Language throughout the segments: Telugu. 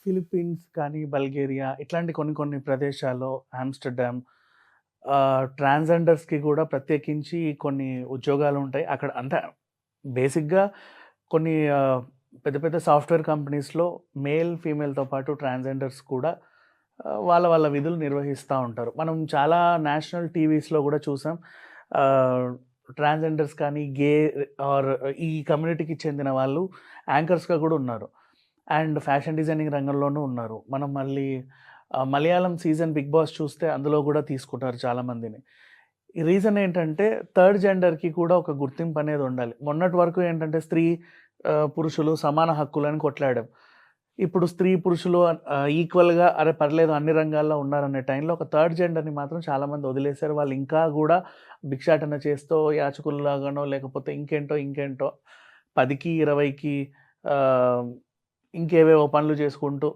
ఫిలిప్పీన్స్ కానీ, బల్గేరియా ఇట్లాంటి కొన్ని కొన్ని ప్రదేశాల్లో ఆమ్‌స్టర్‌డామ్ ట్రాన్స్‌జెండర్స్‌కి కూడా ప్రత్యేకించి కొన్ని ఉద్యోగాలుంటాయి. అక్కడ అంటే బేసిక్‌గా కొన్ని పెద్ద పెద్ద సాఫ్ట్‌వేర్ కంపెనీస్‌లో మేల్, ఫీమేల్‌తో పాటు ట్రాన్స్‌జెండర్స్ కూడా వాళ్ళ వాళ్ళ విధులు నిర్వహిస్తా ఉంటారు. మనం చాలా నేషనల్ టీవీస్‌లో గూడా చూసాం. ఆహ్, ట్రాన్స్‌జెండర్స్ కానీ, గే ఆర్ ఈ కమ్యూనిటీకి చెందిన వాళ్ళు యాంకర్స్‌గా గూడా ఉన్నారు. అండ్ ఫ్యాషన్ డిజైనింగ్ రంగంలోనూ ఉన్నారు. మనం మళ్ళీ మలయాళం సీజన్ 'బిగ్ బాస్' చూస్తే అందులో గూడా తీసుకుంటారు చాలామందిని. ఈ రీజన్ ఏంటంటే థర్డ్ జెండర్‌కి కూడా ఒక గుర్తింపు అనేది ఉండాలి. మొన్నటి వరకు ఏంటంటే స్త్రీ, పురుషులు సమాన హక్కులని కొట్లాడాం. ఇప్పుడు స్త్రీ, పురుషులు ఈక్వల్‌గా అరే పర్లేదు అన్ని రంగాల్లో ఉన్నారనే టైంలో ఒక థర్డ్ జెండర్‌ని మాత్రం చాలామంది వదిలేసారు. వాళ్ళు ఇంకా గూడా భిక్షాటన చేస్తూ యాచకుల్లాగానో లేకపోతే ఇంకేంటో ఇంకేంటో 10కి, 20కి ఆహ్, ఇంకేవేవో పనులు చేసుకుంటూ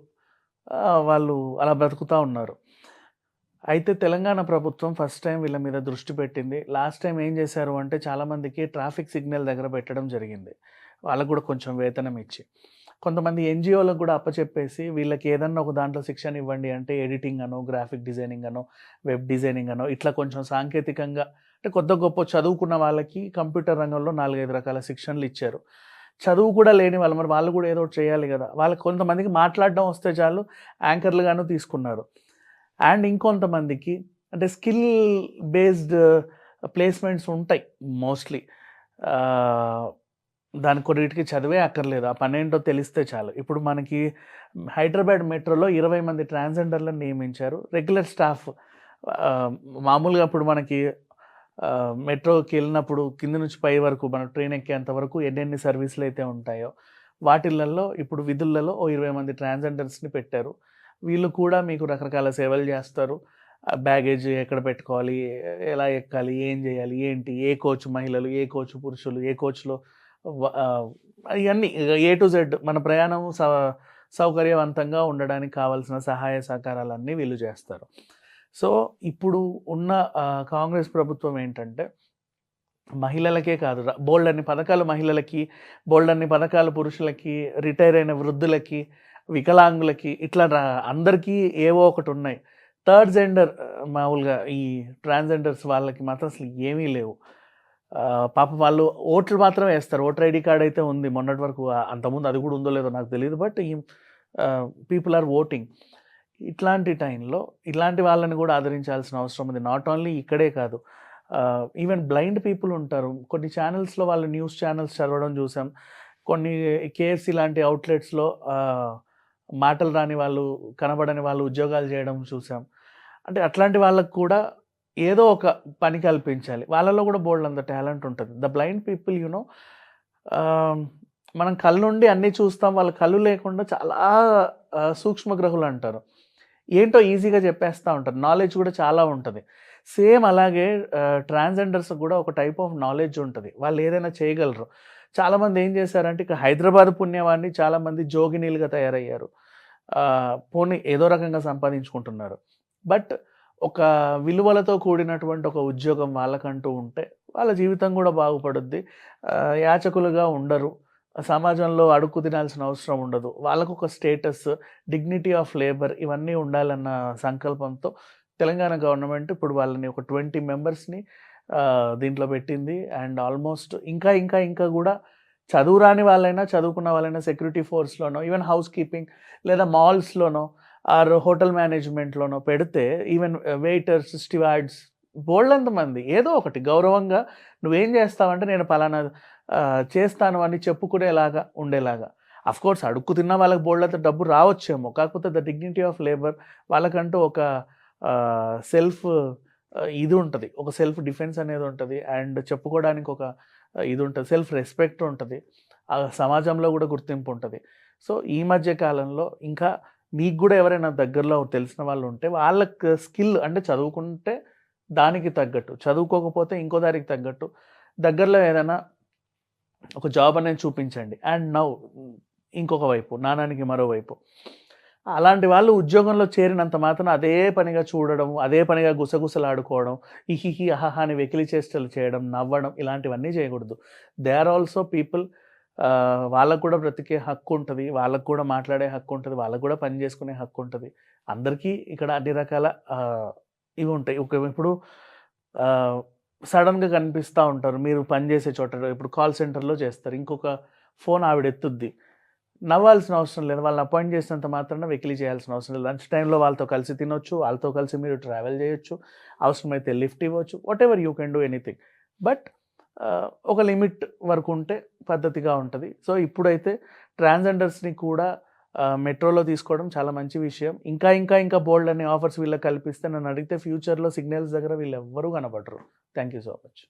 వాళ్ళు అలా బ్రతుకుతా ఉన్నారు. అయితే తెలంగాణ ప్రభుత్వం ఫస్ట్ టైమ్ వీళ్ళ మీద దృష్టి పెట్టింది. లాస్ట్ టైమ్ ఏం చేశారు అంటే చాలామందికి ట్రాఫిక్ సిగ్నల్ దగ్గర పెట్టడం జరిగింది. వాళ్ళకి గూడా కొంచెం వేతనం ఇచ్చి. కొంతమంది ఎన్‌జీఓలకు గూడా అప్పచెప్పేసి వీళ్ళకి ఏదన్నా ఒక దాంట్లో శిక్షణ ఇవ్వండి అంటే ఎడిటింగ్ అనో, గ్రాఫిక్ డిజైనింగ్ అనో, వెబ్ డిజైనింగ్ అనో ఇట్లా కొంచెం సాంకేతికంగా అంటే కొద్దో గొప్పో చదువుకున్న వాళ్ళకి కంప్యూటర్ రంగంలో 4, 5 రకాల శిక్షణలు ఇచ్చారు. చదువు కూడా లేని వాళ్ళు మరి వాళ్ళు కూడా ఏదో ఒకటి చేయాలి గదా! వాళ్ళకి కొంతమందికి మాట్లాడడం వస్తే చాలు యాంకర్‌లుగాను తీసుకున్నారు. అండ్ ఇంకొంతమందికి అంటే స్కిల్ బేస్డ్ ప్లేస్‌మెంట్స్ ఉంటాయి మోస్ట్‌లీ. ఆహ్, దానికి కొన్నిటికి చదివే అక్కర్లేదు. ఆ పనేంటో తెలిస్తే చాలు. ఇప్పుడు మనకి హైదరాబాద్ మెట్రోలో 20 మంది ట్రాన్స్‌జెండర్‌లను నియమించారు. రెగ్యులర్ స్టాఫ్ ఆహ్, మామూలుగా ఇప్పుడు మనకి మెట్రోకెళ్ళినప్పుడు కింద నుంచి పై వరకు మనం ట్రైన్ ఎక్కేంత వరకు ఎన్నెన్ని సర్వీసులైతే ఉంటాయో, వాటిలల్లో ఇప్పుడు విధులలో ఓ 20 మంది ట్రాన్స్‌జెండర్స్‌ని పెట్టారు. వీళ్ళు కూడా మీకు రకరకాల సేవలు జేస్తారు. బ్యాగేజ్ ఎక్కడ పెట్టుకోవాలి, ఎలా ఎక్కాలి, ఏం జేయాలి, ఏంటి, ఏ కోచ్ మహిళలు, ఏ కోచ్ పురుషులు, ఏ కోచ్‌లో ఇయన్నీ ఏ టు జెడ్ మన ప్రయాణం సౌకర్యవంతంగా ఉండడానికి కావాల్సిన సహాయ సహకారాలన్నీ వీళ్ళు జేస్తారు. సో, ఇప్పుడు ఉన్న కాంగ్రెస్ ప్రభుత్వం ఏంటంటే, మహిళలకే కాదు బోలెడన్ని పథకాలు మహిళలకి, బోలెడన్ని పథకాలు పురుషులకి, రిటైర్ అయిన వృద్ధులకి, వికలాంగులకి ఇట్లా అందరికీ ఏవో ఒకటున్నాయి. థర్డ్ జెండర్ మామూలుగా ఈ ట్రాన్స్‌జెండర్స్ వాళ్ళకి మాత్రం అసలు ఏమీ లేవు. పాపం వాళ్ళు ఓట్లు మాత్రమే ఏస్తారు. ఓటర్ ఐడీ కార్డ్ అయితే ఉంది. మొన్నటి వరకు అంతకుముందు అది కూడా ఉందో లేదో నాకు తెలీదు. But people are voting. ఇట్లాంటి టైంలో ఇలాంటి వాళ్ళని కూడా ఆదరించాల్సిన అవసరం ఉంది. నాట్ ఓన్లీ ఇక్కడే కాదు. ఈవెన్ బ్లైండ్ పీపుల్ ఉంటారు. కొన్ని ఛానెల్స్‌లో వాళ్ళు న్యూస్ ఛానెల్స్ చదవడం చూసాం. కొన్ని కేఎఫ్‌సి లాంటి అవుట్‌లెట్స్‌లో మాటలు రాని వాళ్ళు, కనబడని వాళ్ళు ఉద్యోగాలు చేయడం చూసాం. అంటే అట్లాంటి వాళ్ళకి కూడా ఏదో ఒక పని కల్పించాలి. వాళ్ళలో కూడా బోలెడంత టాలెంట్ ఉంటది. ద బ్లైండ్ పీపుల్ ఆహ్, మనం కళ్ళుండి అన్నీ చూస్తాం. వాళ్ళ కళ్ళు లేకుండా చాలా సూక్ష్మగ్రహులంటారు. ఏంటో ఈజీగా చెప్పేస్తా ఉంటారు. నాలెడ్జ్ కూడా చాలా ఉంటది. సేమ్ అలాగే ట్రాన్స్‌జెండర్స్‌కి కూడా ఒక టైప్ ఆఫ్ నాలెడ్జ్ ఉంటది. వాళ్ళు ఏదైనా చేయగలరు. చాలామంది ఏం చేశారంటే ఇక హైదరాబాద్ పుణ్యవాన్ని చాలామంది జోగినీలుగా తయారయ్యారు. పోనీ ఏదో రకంగా సంపాదించుకుంటున్నారు. బట్ ఒక విలువలతో కూడినటువంటి ఒక ఉద్యోగం వాళ్ళకంటూ ఉంటే వాళ్ళ జీవితం కూడా బాగుపడుద్ది. యాచకులుగా ఉండరు. సమాజంలో అడుక్కు తినాల్సిన అవసరం ఉండదు. వాళ్ళకొక స్టేటస్, డిగ్నిటీ ఆఫ్ లేబర్ ఇవన్నీ ఉండాలన్న సంకల్పంతో తెలంగాణ గవర్నమెంట్ ఇప్పుడు వాళ్ళని ఒక 20 మెంబర్స్‌ని దీంట్లో పెట్టింది. అండ్ ఆల్మోస్ట్ ఇంకా గూడా చదువు రాని వాళ్ళైనా, చదువుకున్న వాళ్ళైనా సెక్యూరిటీ ఫోర్స్‌లోనో, ఈవెన్ హౌస్ కీపింగ్ లేదా మాల్స్‌లోనో ఆర్ హోటల్ మేనేజ్‌మెంట్‌లోనో పెడితే ఈవెన్ వెయిటర్స్, స్టీవార్డ్స్ బోలెడంత మంది ఏదో ఒకటి గౌరవంగా నువ్వేం చేస్తావంటే నేను పలానా చేస్తాను అని చెప్పుకునేలాగా ఉండేలాగా. అఫ్‌కోర్స్ అడుక్కు తిన్న వాళ్ళకి బోలెడంత డబ్బు రావచ్చేమో. కాకపోతే ద డిగ్నిటీ ఆఫ్ లేబర్ వాళ్ళకంటూ ఒక సెల్ఫ్ ఇది ఉంటది. ఒక సెల్ఫ్ డిఫెన్స్ అనేది ఉంటది. అండ్ చెప్పుకోవడానికి ఒక ఇది ఉంటది. సెల్ఫ్ రెస్పెక్ట్ ఉంటది. సమాజంలో కూడా గుర్తింపు ఉంటది. సో, ఈ మధ్య కాలంలో ఇంకా మీకు గూడా ఎవరైనా దగ్గరలో తెలిసిన వాళ్ళు ఉంటే వాళ్ళకి స్కిల్ అంటే చదువుకుంటే దానికి తగ్గట్టు, చదువుకోకపోతే ఇంకో దానికి తగ్గట్టు దగ్గరలో ఏదైనా ఒక జాబ్ అనేది చూపించండి. అండ్ నౌ ఇంకొక వైపు నాణానికి మరోవైపు అలాంటి వాళ్ళు ఉద్యోగంలో చేరినంత మాత్రాన అదే పనిగా చూడడం, అదే పనిగా గుసగుసలాడుకోవడం, హిహిహి, అహహా అని వెకిలి చేష్టలు చేయడం, నవ్వడం ఇలాంటివన్నీ చేయకూడదు. They are also people. వాళ్ళకు కూడా బ్రతికే హక్కు ఉంటది. వాళ్ళకు కూడా మాట్లాడే హక్కు ఉంటది. వాళ్ళకు కూడా పని చేసుకునే హక్కు ఉంటది. అందరికీ ఇక్కడ అన్ని రకాల ఇవి ఉంటాయి. ఇప్పుడు ఆహ్, సడెన్‌గా కనిపిస్తా ఉంటారు. మీరు పనిచేసే చోట ఇప్పుడు కాల్ సెంటర్‌లో చేస్తారు. ఇంకొక ఫోన్ ఆవిడ ఎత్తుద్ది. నవ్వాల్సిన అవసరం లేదు. వాళ్ళని అపాయింట్ చేసినంత మాత్రాన వెకిలి చేయాల్సిన అవసరం లేదు. లంచ్ టైమ్‌లో వాళ్ళతో కలిసి తినొచ్చు. వాళ్ళతో కలిసి మీరు ట్రావెల్ చేయొచ్చు. అవసరమైతే లిఫ్ట్ ఇవ్వచ్చు. Whatever you can do anything. But ఒక లిమిట్ వరకు ఉంటే పద్ధతిగా ఉంటది. సో, ఇప్పుడైతే ట్రాన్స్‌జెండర్స్‌ని కూడా మెట్రోలో తీసుకోవడం చాలా మంచి విషయం. ఇంకా బోలెడన్ని ఆఫర్స్ వీళ్ళకి కల్పిస్తే నన్నడిగితే ఫ్యూచర్‌లో సిగ్నల్స్ దగ్గర వీళ్ళెవ్వరూ కనపడరు. Thank you so much.